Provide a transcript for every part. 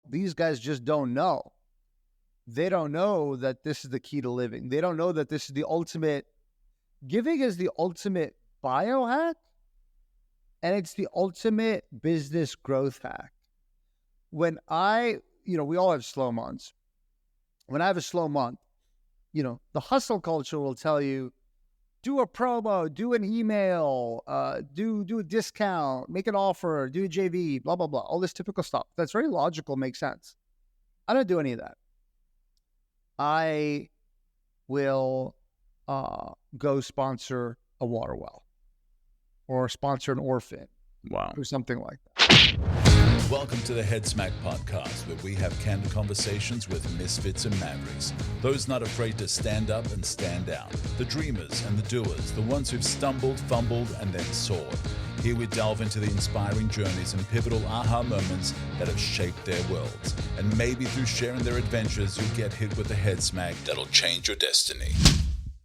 these guys just don't know. They don't know that this is the key to living. They don't know that this is the ultimate, giving is the ultimate biohack, and it's the ultimate business growth hack. When we all have slow months. When I have a slow month, the hustle culture will tell you, do a promo, do an email, do a discount, make an offer, do a JV, blah, blah, blah. All this typical stuff. That's very logical, makes sense. I don't do any of that. I will go sponsor a water well or sponsor an orphan. Wow. Or something like that. Welcome to the Head Smack podcast, where we have candid conversations with misfits and mavericks. Those not afraid to stand up and stand out. The dreamers and the doers, the ones who've stumbled, fumbled, and then soared. Here we delve into the inspiring journeys and pivotal aha moments that have shaped their worlds. And maybe through sharing their adventures, you'll get hit with a head smack that'll change your destiny.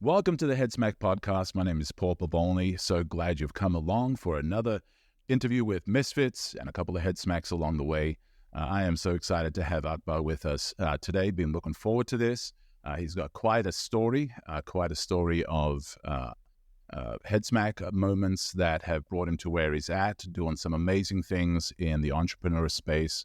Welcome to the Head Smack podcast. My name is Paul Pavolny. So glad you've come along for another interview with misfits and a couple of head smacks along the way. I am so excited to have Akbar with us today. Been looking forward to this. He's got quite a story of head smack moments that have brought him to where he's at, doing some amazing things in the entrepreneur space.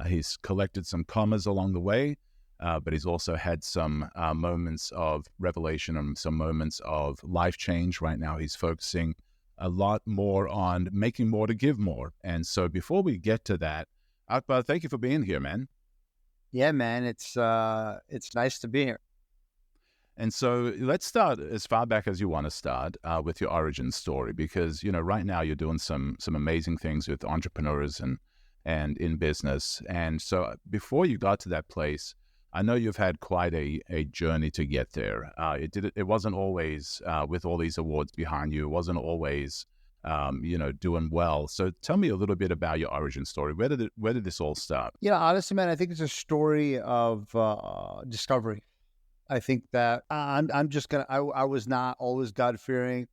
He's collected some commas along the way, but he's also had some moments of revelation and some moments of life change. Right now, he's focusing a lot more on making more to give more. And so before we get to that, Akbar, thank you for being here, man. Yeah, man, it's nice to be here. And so let's start as far back as you want to start with your origin story, because, right now you're doing some amazing things with entrepreneurs and in business. And so before you got to that place, I know you've had quite a journey to get there. It wasn't always with all these awards behind you. It wasn't always, doing well. So tell me a little bit about your origin story. Where did this all start? Honestly, man, I think it's a story of discovery. I think that I was not always God-fearing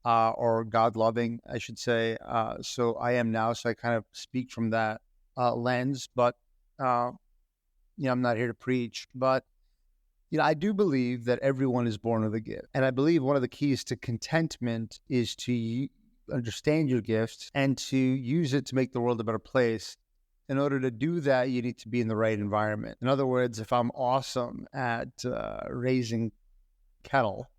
or God-loving, I should say. So I am now. So I kind of speak from that lens. But I'm not here to preach, but, I do believe that everyone is born with a gift. And I believe one of the keys to contentment is to understand your gifts and to use it to make the world a better place. In order to do that, you need to be in the right environment. In other words, if I'm awesome at raising cattle,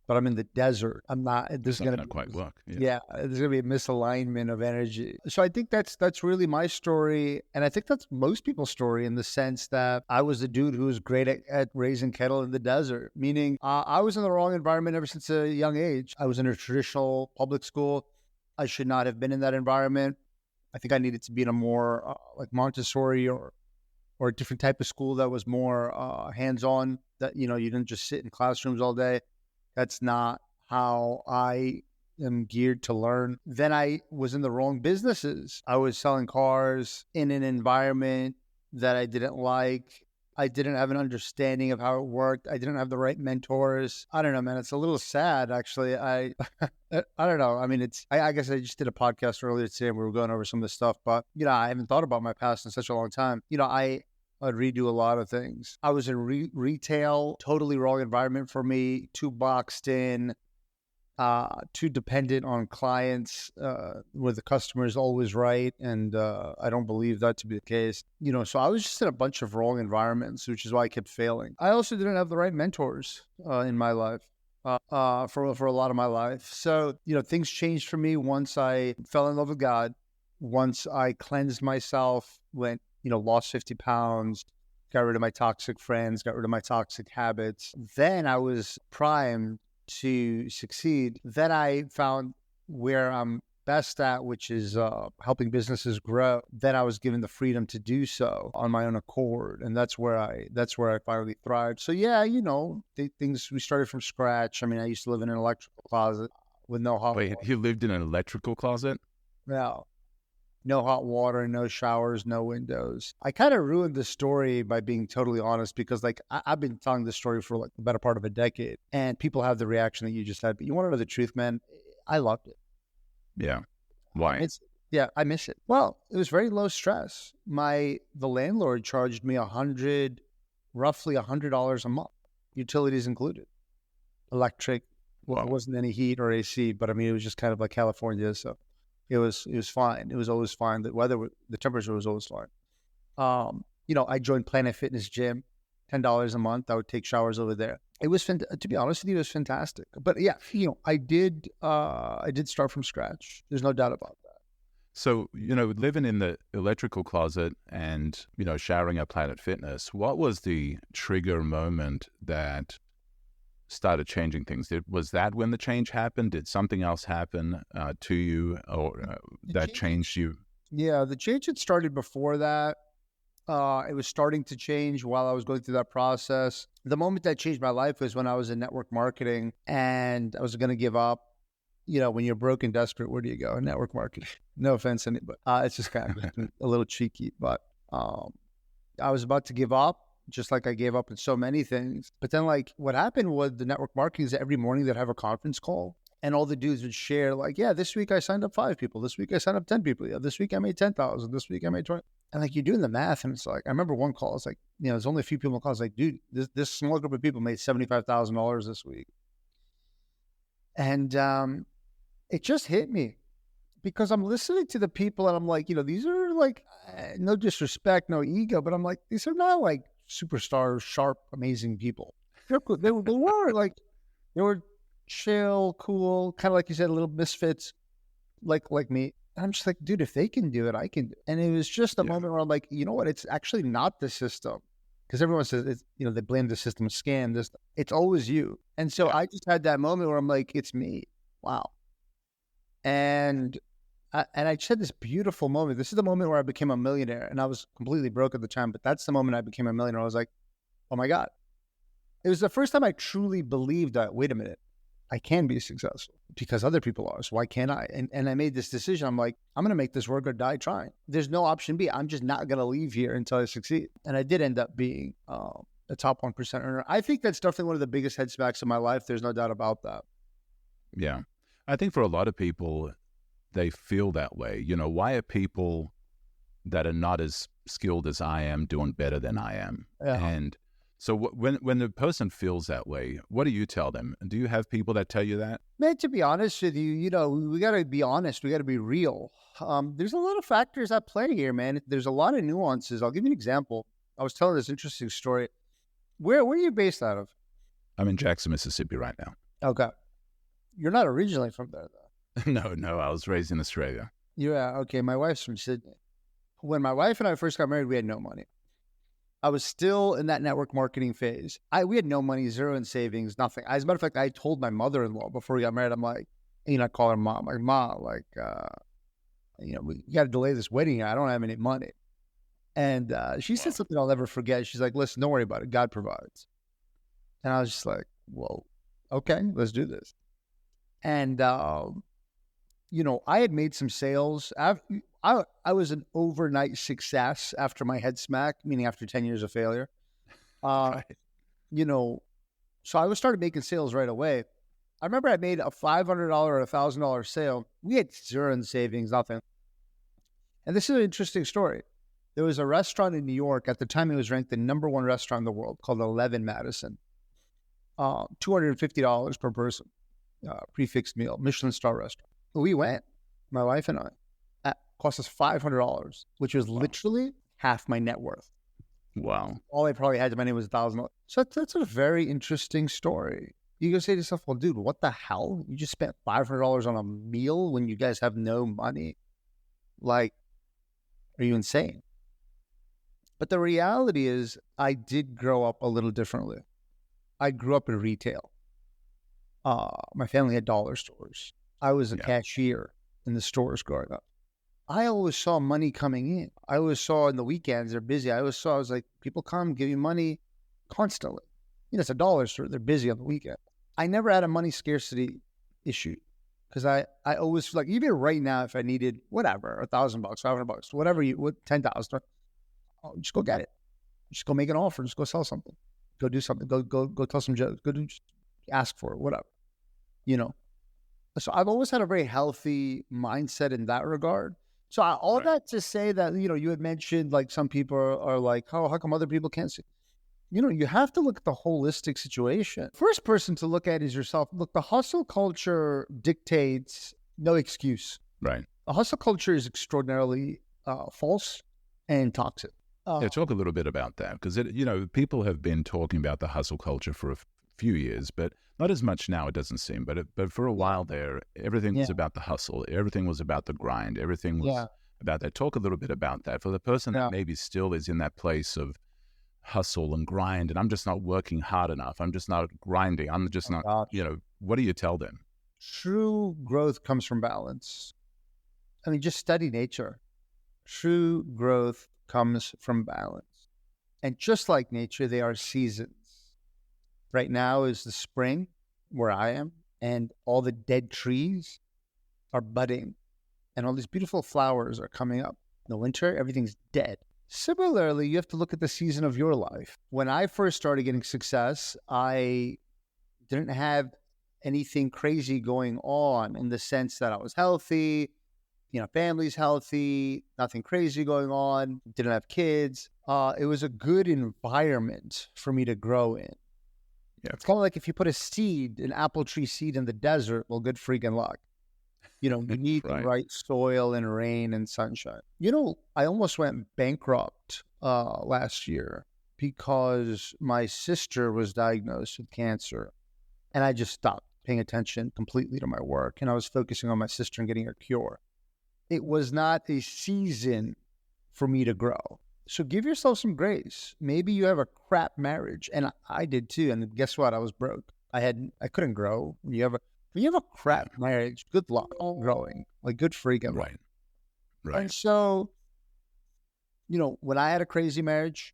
but I'm in the desert, I'm not. This is going to quite work. Yeah, there's going to be a misalignment of energy. So I think that's really my story, and I think that's most people's story in the sense that I was the dude who was great at raising cattle in the desert. Meaning, I was in the wrong environment ever since a young age. I was in a traditional public school. I should not have been in that environment. I think I needed to be in a more like Montessori or a different type of school that was more hands-on. That you didn't just sit in classrooms all day. That's not how I am geared to learn. Then I was in the wrong businesses. I was selling cars in an environment that I didn't like. I didn't have an understanding of how it worked. I didn't have the right mentors. I don't know, man. It's a little sad, actually. I don't know. I mean, I guess I just did a podcast earlier today and we were going over some of this stuff, but, I haven't thought about my past in such a long time. I'd redo a lot of things. I was in retail, totally wrong environment for me, too boxed in, too dependent on clients, where the customer is always right. And I don't believe that to be the case. So I was just in a bunch of wrong environments, which is why I kept failing. I also didn't have the right mentors in my life. For a lot of my life. So, things changed for me once I fell in love with God, once I cleansed myself, lost 50 pounds, got rid of my toxic friends, got rid of my toxic habits. Then I was primed to succeed. Then I found where I'm best at, which is helping businesses grow. Then I was given the freedom to do so on my own accord, and that's where I finally thrived. So yeah, things we started from scratch. I mean, I used to live in an electrical closet with no hot. Wait, you lived in an electrical closet? Yeah. No hot water, no showers, no windows. I kind of ruined the story by being totally honest because I've been telling this story for the better part of a decade and people have the reaction that you just had. But you want to know the truth, man? I loved it. Yeah. Why? Yeah, I miss it. Well, it was very low stress. The landlord charged me roughly $100 a month, utilities included, electric. Well, Wow. there wasn't any heat or AC, but I mean, it was just kind of like California, so it was fine. It was always fine. The temperature was always fine. I joined Planet Fitness Gym, $10 a month. I would take showers over there. It was to be honest with you, it was fantastic. But yeah, I did start from scratch. There's no doubt about that. So, living in the electrical closet and, showering at Planet Fitness, what was the trigger moment that started changing things? Was that when the change happened? Did something else happen to you or that changed you? Yeah, the change had started before that. It was starting to change while I was going through that process. The moment that changed my life was when I was in network marketing and I was going to give up. When you're broke and desperate, where do you go? Network marketing. No offense, but it's just kind of a little cheeky. But I was about to give up, just like I gave up in so many things. But then, what happened was the network marketing is every morning they'd have a conference call. And all the dudes would share, yeah, this week I signed up 5 people. This week I signed up 10 people. Yeah, this week I made 10,000. This week I made 20. And you're doing the math, and it's I remember one call. It's there's only a few people on calls. Dude, this small group of people made $75,000 this week. And it just hit me because I'm listening to the people, and I'm these are no disrespect, no ego, but I'm these are not superstar, sharp, amazing people. They were chill, cool, kind of like you said, little misfits, like me. And I'm just dude, if they can do it, I can do it. And it was just a moment where I'm you know what? It's actually not the system, because everyone says it's, they blame the system, scam this. It's always you. And so I just had that moment where I'm it's me. Wow. And I just had this beautiful moment. This is the moment where I became a millionaire, and I was completely broke at the time, but that's the moment I became a millionaire. I was oh my God. It was the first time I truly believed that, wait a minute, I can be successful because other people are. So why can't I? And I made this decision. I'm I'm going to make this work or die trying. There's no option B. I'm just not going to leave here until I succeed. And I did end up being a top 1% earner. I think that's definitely one of the biggest head smacks of my life. There's no doubt about that. Yeah. I think for a lot of people, they feel that way. Why are people that are not as skilled as I am doing better than I am? Yeah. And so when the person feels that way, what do you tell them? Do you have people that tell you that? Man, to be honest with you, we got to be honest. We got to be real. There's a lot of factors at play here, man. There's a lot of nuances. I'll give you an example. I was telling this interesting story. Where are you based out of? I'm in Jackson, Mississippi right now. Okay. You're not originally from there, though. No, I was raised in Australia. Yeah, okay. My wife's from Sydney. When my wife and I first got married, we had no money. I was still in that network marketing phase. We had no money, zero in savings, nothing. As a matter of fact, I told my mother-in-law before we got married, I'm I call her mom, Mom, we got to delay this wedding. I don't have any money. And she said something I'll never forget. She's listen, don't worry about it. God provides. And I was just whoa, okay, let's do this. And, I had made some sales. I was an overnight success after my head smack, meaning after 10 years of failure. Right. So I started making sales right away. I remember I made a $500 or $1,000 sale. We had zero in savings, nothing. And this is an interesting story. There was a restaurant in New York. At the time, it was ranked the #1 restaurant in the world called 11 Madison. $250 per person, prefixed meal, Michelin star restaurant. We went, my wife and I. Cost us $500, which was literally half my net worth. Wow. All I probably had to my name was $1,000. So that's a very interesting story. You go say to yourself, well, dude, what the hell? You just spent $500 on a meal when you guys have no money? Are you insane? But the reality is I did grow up a little differently. I grew up in retail. My family had dollar stores. I was a cashier in the stores growing up. I always saw money coming in. I always saw in the weekends, they're busy. I was people come, give you money constantly. It's a dollar store. They're busy on the weekend. I never had a money scarcity issue because I always feel even right now, if I needed whatever, $1,000, $500, whatever 10,000, just go get it. Just go make an offer. Just go sell something. Go do something. Go tell some jokes. Just ask for it, whatever. So I've always had a very healthy mindset in that regard. So all Right. that to say that, you had mentioned like some people are like, oh, how come other people can't see? You have to look at the holistic situation. First person to look at is yourself. Look, the hustle culture dictates no excuse. Right. The hustle culture is extraordinarily false and toxic. Yeah, talk a little bit about that, because people have been talking about the hustle culture for a few years, but not as much now. It doesn't seem, but for a while there, everything Yeah, was about the hustle. Everything was about the grind. Everything was yeah, about that. Talk a little bit about that for the person that yeah. maybe still is in that place of hustle and grind, and I'm just not working hard enough. I'm just not grinding. I'm just Oh not. gosh. What do you tell them? True growth comes from balance. I mean, just study nature. True growth comes from balance. And just like nature, they are seasons. Right now is the spring where I am, and all the dead trees are budding, and all these beautiful flowers are coming up. In the winter, everything's dead. Similarly, you have to look at the season of your life. When I first started getting success, I didn't have anything crazy going on in the sense that I was healthy, family's healthy, nothing crazy going on, didn't have kids. It was a good environment for me to grow in. Yeah. It's kind of like if you put an apple tree seed in the desert, well, good freaking luck. You need the Right. right soil and rain and sunshine. I almost went bankrupt last year because my sister was diagnosed with cancer, and I just stopped paying attention completely to my work, and I was focusing on my sister and getting her cure. It was not a season for me to grow. So give yourself some grace. Maybe you have a crap marriage, and I did too. And guess what? I was broke. I couldn't grow. When you have a crap marriage, good luck growing. Like good freaking luck. Right. Right. And so, when I had a crazy marriage,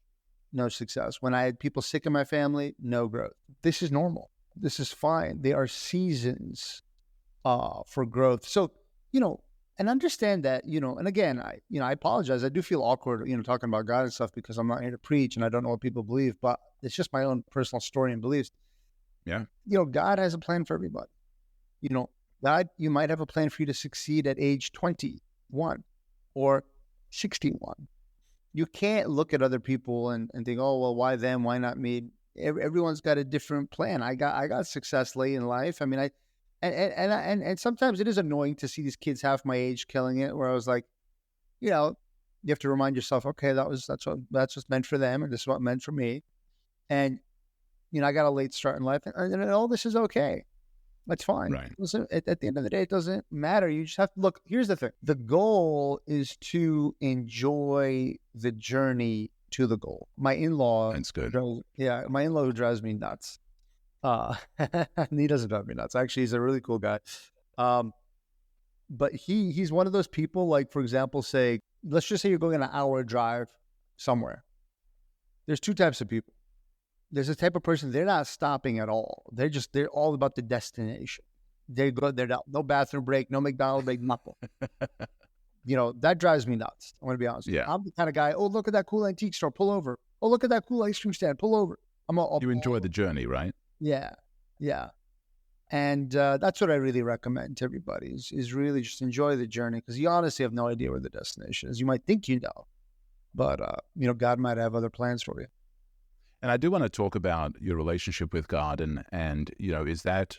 no success. When I had people sick in my family, no growth. This is normal. This is fine. They are seasons for growth. So, and understand that, and again, I apologize. I do feel awkward, talking about God and stuff because I'm not here to preach and I don't know what people believe, but it's just my own personal story and beliefs. Yeah. God has a plan for everybody. God, you might have a plan for you to succeed at age 21 or 61. You can't look at other people and think, oh, well, why them? Why not me? Everyone's got a different plan. I got success late in life. I mean, and sometimes it is annoying to see these kids half my age killing it, where I was like, you have to remind yourself, okay, that's what's meant for them, and this is what meant for me. And, I got a late start in life, and all this is okay. That's fine. Right. At the end of the day, it doesn't matter. You just have to look. Here's the thing. The goal is to enjoy the journey to the goal. My in-law. That's good. My in-law who drives me nuts. He doesn't drive me nuts. Actually, he's a really cool guy. But he's one of those people, like, for example, say, let's just say you're going an hour drive somewhere. There's two types of people. There's a type of person, they're not stopping at all. They're all about the destination. They're no bathroom break, no McDonald's break, nothing. That drives me nuts. I want to be honest. Yeah. I'm the kind of guy, oh, look at that cool antique store, pull over. Oh, look at that cool ice cream stand, pull over. You enjoy the journey, right? Yeah. Yeah. And that's what I really recommend to everybody is really just enjoy the journey, because you honestly have no idea where the destination is. You might think but God might have other plans for you. And I do want to talk about your relationship with God, and is that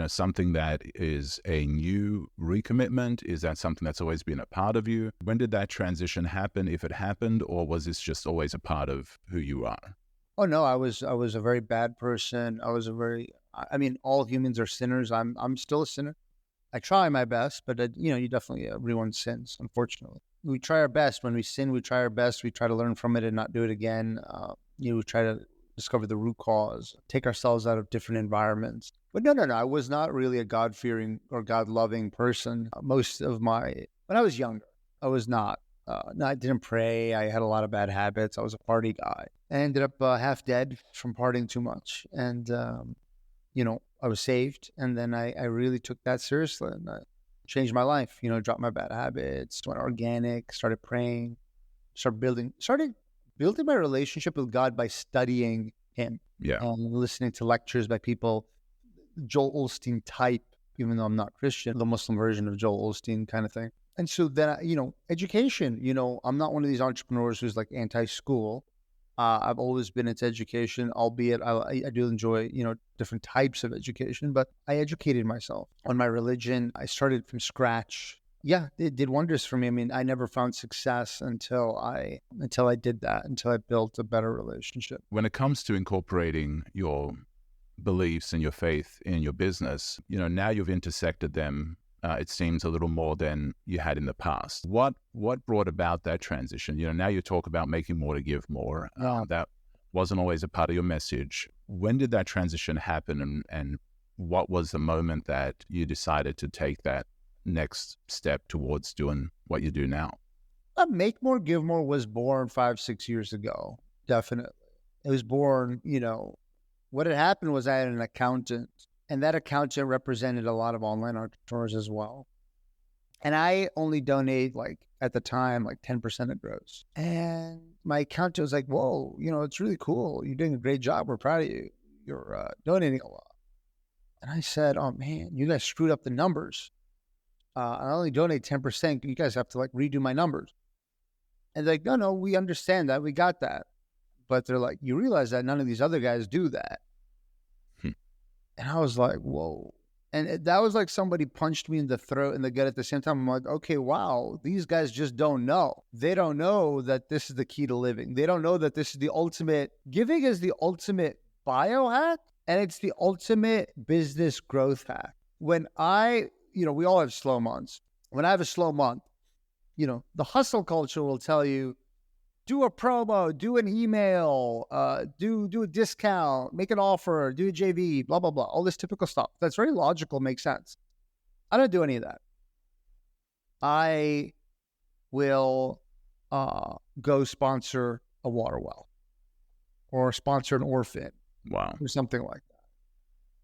something that is a new recommitment? Is that something that's always been a part of you? When did that transition happen, if it happened, or was this just always a part of who you are? Oh no, I was a very bad person. I mean, all humans are sinners. I'm still a sinner. I try my best, but everyone sins, unfortunately. We try our best. When we sin, we try our best. We try to learn from it and not do it again. We try to discover the root cause, take ourselves out of different environments. But no, I was not really a God-fearing or God-loving person. When I was younger, I was not. No, I didn't pray. I had a lot of bad habits. I was a party guy. I ended up half dead from partying too much. And, I was saved. And then I really took that seriously and I changed my life, dropped my bad habits, went organic, started praying, started building my relationship with God by studying him. Yeah. Listening to lectures by people, Joel Osteen type, even though I'm not Christian, the Muslim version of Joel Osteen kind of thing. And so then, education, I'm not one of these entrepreneurs who's like anti-school. I've always been into education, albeit I do enjoy, different types of education, but I educated myself on my religion. I started from scratch. Yeah, it did wonders for me. I mean, I never found success until I did that, until I built a better relationship. When it comes to incorporating your beliefs and your faith in your business, now you've intersected them. It seems a little more than you had in the past. What brought about that transition? Now you talk about making more to give more. That wasn't always a part of your message. When did that transition happen, and what was the moment that you decided to take that next step towards doing what you do now? Make More, Give More was born 5-6 years ago. Definitely. It was born, what had happened was I had an accountant, and that accountant represented a lot of online entrepreneurs as well. And I only donate, at the time, 10% of gross. And my accountant was like, whoa, it's really cool. You're doing a great job. We're proud of you. You're donating a lot. And I said, oh, man, you guys screwed up the numbers. I only donate 10%. You guys have to redo my numbers. And they're like, no, we understand that. We got that. But they're like, you realize that none of these other guys do that. And I was like, whoa. And that was like somebody punched me in the throat and the gut at the same time. I'm like, okay, wow, these guys just don't know. They don't know that this is the key to living. They don't know that this is the ultimate, giving is the ultimate biohack, and it's the ultimate business growth hack. When we all have slow months. When I have a slow month, the hustle culture will tell you, do a promo, do an email, do a discount, make an offer, do a JV, blah, blah, blah. All this typical stuff. That's very logical, makes sense. I don't do any of that. I will go sponsor a water well or sponsor an orphan. Wow. Or something like that.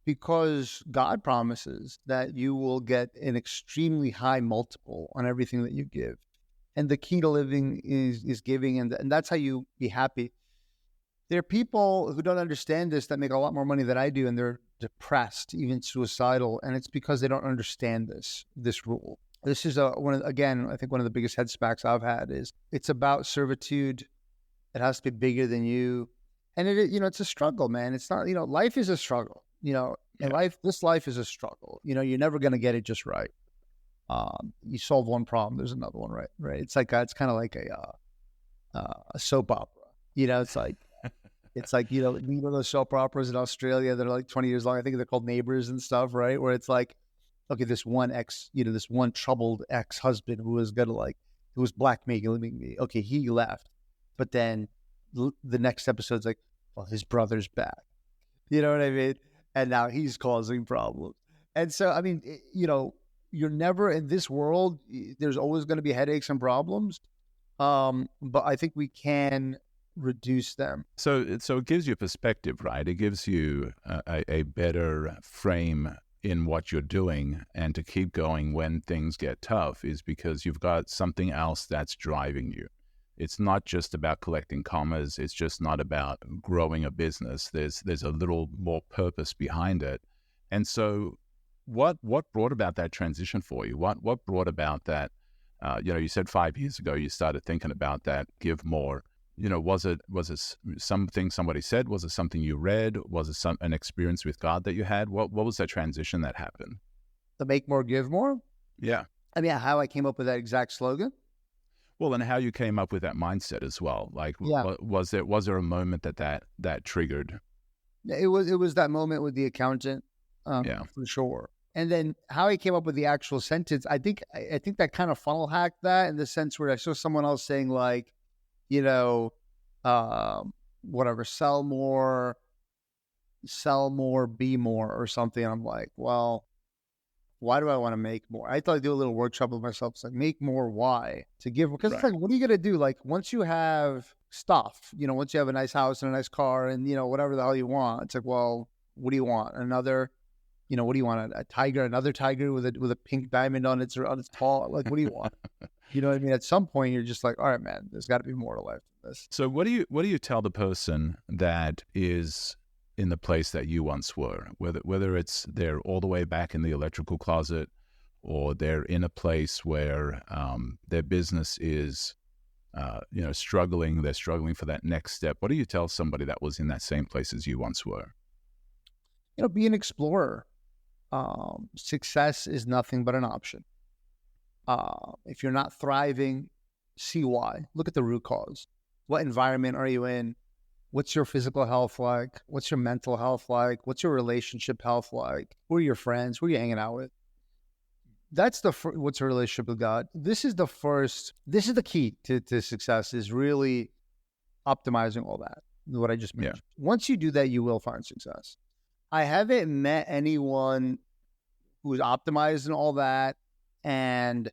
Because God promises that you will get an extremely high multiple on everything that you give. And the key to living is giving, and that's how you be happy. There are people who don't understand this that make a lot more money than I do, and they're depressed, even suicidal, and it's because they don't understand this rule. This is I think one of the biggest head smacks I've had is it's about servitude. It has to be bigger than you, and it's a struggle, man. It's not, life is a struggle, and this life is a struggle. You're never going to get it just right. You solve one problem, there's another one, right? It's kind of like a soap opera. It's like those soap operas in Australia that are 20 years long. I think they're called Neighbors and stuff, right? Where it's like, okay, this one troubled ex-husband who was who was blackmailing me. Okay, he left, but then the next episode's like, well, his brother's back. You know what I mean? And now he's causing problems. And so, I mean, you're never in this world. There's always going to be headaches and problems. But I think we can reduce them. So it gives you perspective, right? It gives you a better frame in what you're doing, and to keep going when things get tough is because you've got something else that's driving you. It's not just about collecting commas. It's just not about growing a business. There's a little more purpose behind it. And so what brought about that transition for you? What brought about that? You said 5 years ago you started thinking about that, give more. Was it something somebody said? Was it something you read? Was it an experience with God that you had? What was that transition that happened? The Make More, Give More? Yeah. I mean, how I came up with that exact slogan? Well, and how you came up with that mindset as well. Was there a moment that triggered? It was that moment with the accountant, for sure. And then how I came up with the actual sentence, I think that kind of funnel hacked that, in the sense where I saw someone else saying whatever, sell more, be more, or something. And I'm like, well, why do I want to make more? I thought I'd do a little workshop with myself. It's like, make more, why? To give, because It's like, what are you going to do? Once you have stuff, once you have a nice house and a nice car and, whatever the hell you want, it's like, well, what do you want? Another, what do you want? A tiger, another tiger with a pink diamond on its paw? What do you want? You know what I mean? At some point, you're just like, all right, man, there's got to be more to life than this. So what do you tell the person that is in the place that you once were, whether it's they're all the way back in the electrical closet, or they're in a place where their business is, struggling. They're struggling for that next step. What do you tell somebody that was in that same place as you once were? Be an explorer. Success is nothing but an option. If you're not thriving, see why. Look at the root cause. What environment are you in? What's your physical health like? What's your mental health like? What's your relationship health like? Who are your friends? Who are you hanging out with? That's what's your relationship with God? This is the key to success, is really optimizing all that, what I just mentioned. Yeah. Once you do that, you will find success. I haven't met anyone who's optimized and all that, and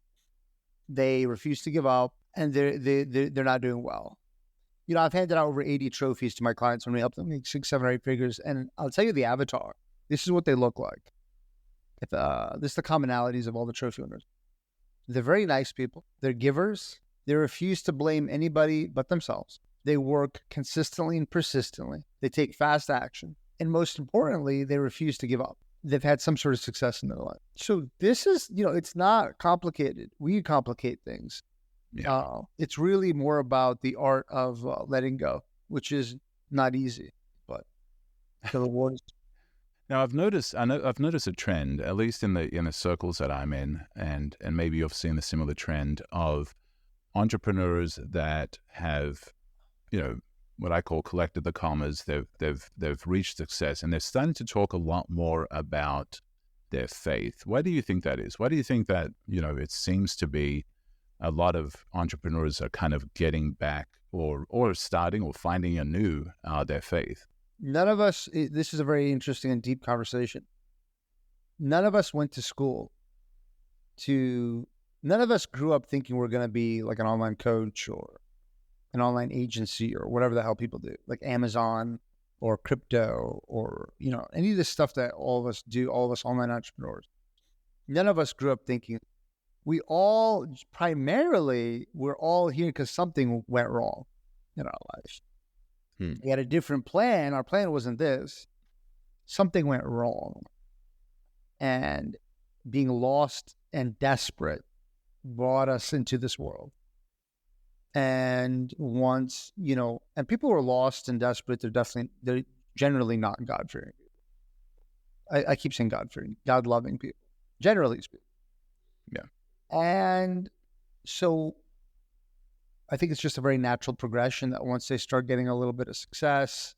they refuse to give up, and they're not doing well. I've handed out over 80 trophies to my clients when we help them make 6, 7, or 8 figures, and I'll tell you the avatar. This is what they look like. This is the commonalities of all the trophy winners. They're very nice people. They're givers. They refuse to blame anybody but themselves. They work consistently and persistently. They take fast action. And most importantly, they refuse to give up. They've had some sort of success in their life. So this is, it's not complicated. We complicate things. Yeah. It's really more about the art of letting go, which is not easy, but the reward is. Now, I've noticed a trend, at least in the circles that I'm in, and maybe you've seen a similar trend of entrepreneurs that have, what I call collected the commas. They've reached success, and they're starting to talk a lot more about their faith. Why do you think that is? Why do you think that, it seems to be a lot of entrepreneurs are kind of getting back or starting or finding anew their faith? None of us, this is a very interesting and deep conversation. None of us went to school none of us grew up thinking we're going to be like an online coach or an online agency or whatever the hell people do, like Amazon or crypto or, any of this stuff that all of us do, all of us online entrepreneurs. None of us grew up thinking. We're all here because something went wrong in our life. We had a different plan. Our plan wasn't this. Something went wrong. And being lost and desperate brought us into this world. And once, and people who are lost and desperate, they're generally not God-fearing people. I keep saying God-fearing, God-loving people, generally speaking. Yeah. And so I think it's just a very natural progression that once they start getting a little bit of success,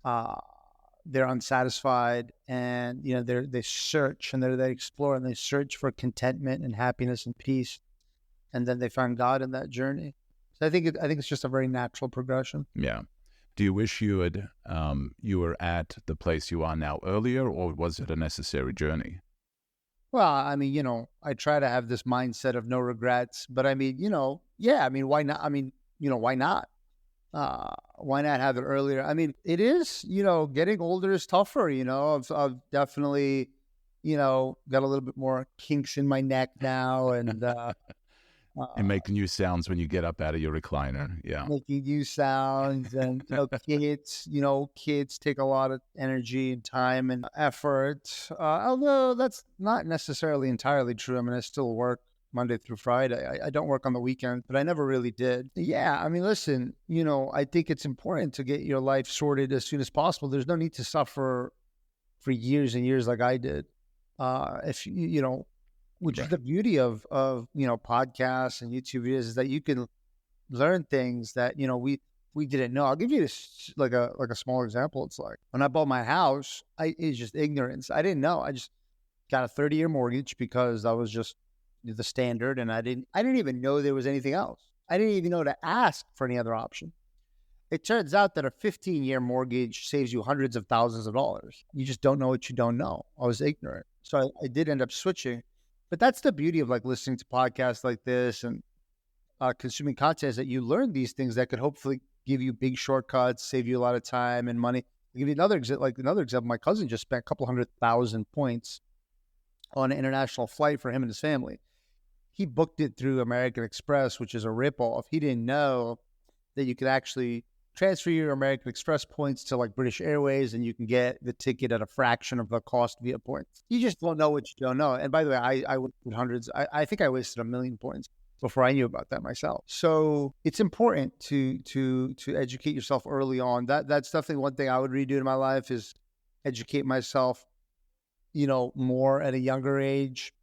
they're unsatisfied, and they search and they explore and they search for contentment and happiness and peace, and then they find God in that journey. So I think it's just a very natural progression. Yeah. Do you wish you were at the place you are now earlier, or was it a necessary journey? Well, I try to have this mindset of no regrets, but why not? Why not? Why not have it earlier? It is, getting older is tougher, I've definitely, got a little bit more kinks in my neck now, and and making new sounds when you get up out of your recliner. Yeah. Making new sounds, and kids take a lot of energy and time and effort. Although that's not necessarily entirely true. I still work Monday through Friday. I don't work on the weekend, but I never really did. Yeah. Listen, I think it's important to get your life sorted as soon as possible. There's no need to suffer for years and years like I did. Which is the beauty of podcasts and YouTube videos, is that you can learn things that, we didn't know. I'll give you this, like a small example. It's like when I bought my house, it's just ignorance. I didn't know. I just got a 30-year mortgage because that was just the standard. And I didn't even know there was anything else. I didn't even know to ask for any other option. It turns out that a 15-year mortgage saves you hundreds of thousands of dollars. You just don't know what you don't know. I was ignorant. So I did end up switching. But that's the beauty of listening to podcasts like this and consuming content, is that you learn these things that could hopefully give you big shortcuts, save you a lot of time and money. I'll give you another example. My cousin just spent a couple 100,000 points on an international flight for him and his family. He booked it through American Express, which is a ripoff. He didn't know that you could actually transfer your American Express points to like British Airways, and you can get the ticket at a fraction of the cost via points. You just don't know what you don't know. And by the way, I wasted hundreds. I think I wasted 1 million points before I knew about that myself. So it's important to educate yourself early on. That's definitely one thing I would redo in my life, is educate myself, more at a younger age,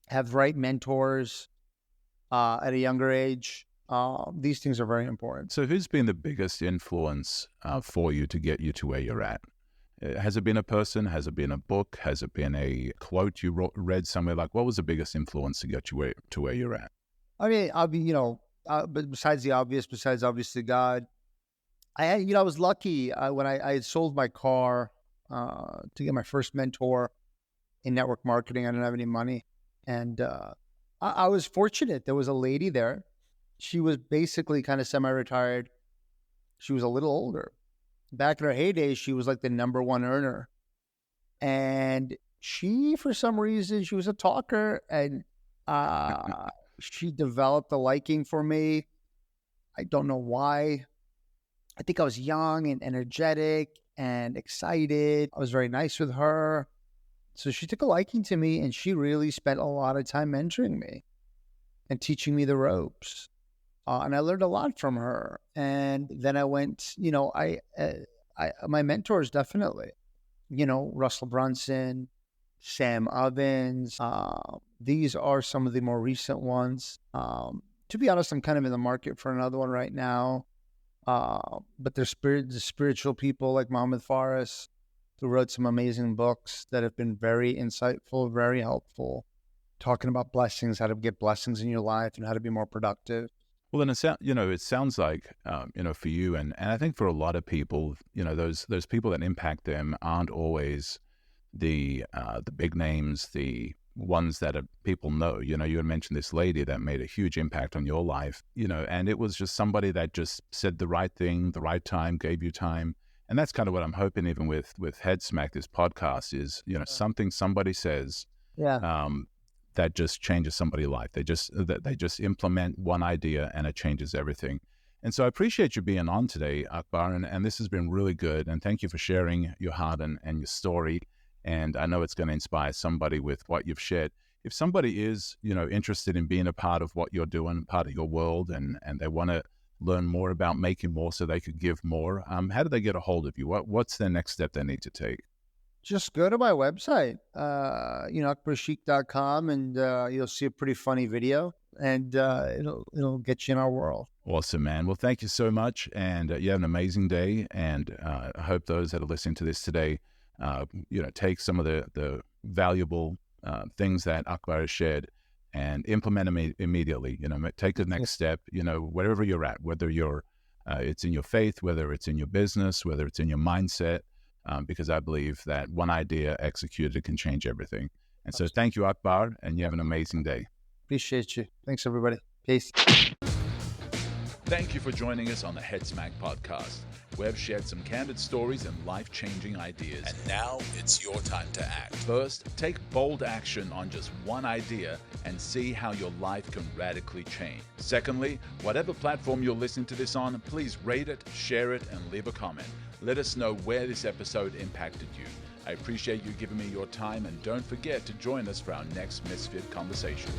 have the right mentors at a younger age. These things are very important. So who's been the biggest influence for you to get you to where you're at? Has it been a person? Has it been a book? Has it been a quote you read somewhere? Like, what was the biggest influence to get you to where you're at? I mean, but besides obviously God, I was lucky when I had sold my car to get my first mentor in network marketing. I didn't have any money. And I was fortunate. There was a lady there. She was basically kind of semi-retired. She was a little older. Back in her heyday, she was like the number one earner. And she, for some reason, she was a talker, and she developed a liking for me. I don't know why. I think I was young and energetic and excited. I was very nice with her. So she took a liking to me, and she really spent a lot of time mentoring me and teaching me the ropes. And I learned a lot from her. And then I went, my mentors, definitely, Russell Brunson, Sam Ovens. These are some of the more recent ones. To be honest, I'm kind of in the market for another one right now. But there's spiritual people like Muhammad Faris, who wrote some amazing books that have been very insightful, very helpful, talking about blessings, how to get blessings in your life and how to be more productive. Well, then it sounds like, for you, and I think for a lot of people, those people that impact them aren't always the big names, the ones that people know. You had mentioned this lady that made a huge impact on your life, and it was just somebody that just said the right thing, the right time, gave you time. And that's kind of what I'm hoping, even with Head Smack, this podcast, is, something somebody says that just changes somebody's life. They just implement one idea and it changes everything. And so I appreciate you being on today, Akbar, and this has been really good. And thank you for sharing your heart and your story. And I know it's going to inspire somebody with what you've shared. If somebody is, interested in being a part of what you're doing, part of your world, and they want to learn more about making more so they could give more, how do they get a hold of you? What's the next step they need to take? Just go to my website, akbarsheikh.com, and you'll see a pretty funny video, and it'll get you in our world. Awesome, man. Well, thank you so much, and you have an amazing day. And I hope those that are listening to this today, take some of the valuable things that Akbar has shared and implement them immediately. Take the next step. Wherever you're at, whether it's in your faith, whether it's in your business, whether it's in your mindset. Because I believe that one idea executed can change everything. And so thank you, Akbar, and you have an amazing day. Appreciate you. Thanks, everybody. Peace. Thank you for joining us on the Head Smack podcast. We have shared some candid stories and life-changing ideas. And now it's your time to act. First, take bold action on just one idea and see how your life can radically change. Secondly, whatever platform you're listening to this on, please rate it, share it, and leave a comment. Let us know where this episode impacted you. I appreciate you giving me your time, and don't forget to join us for our next Misfit conversation.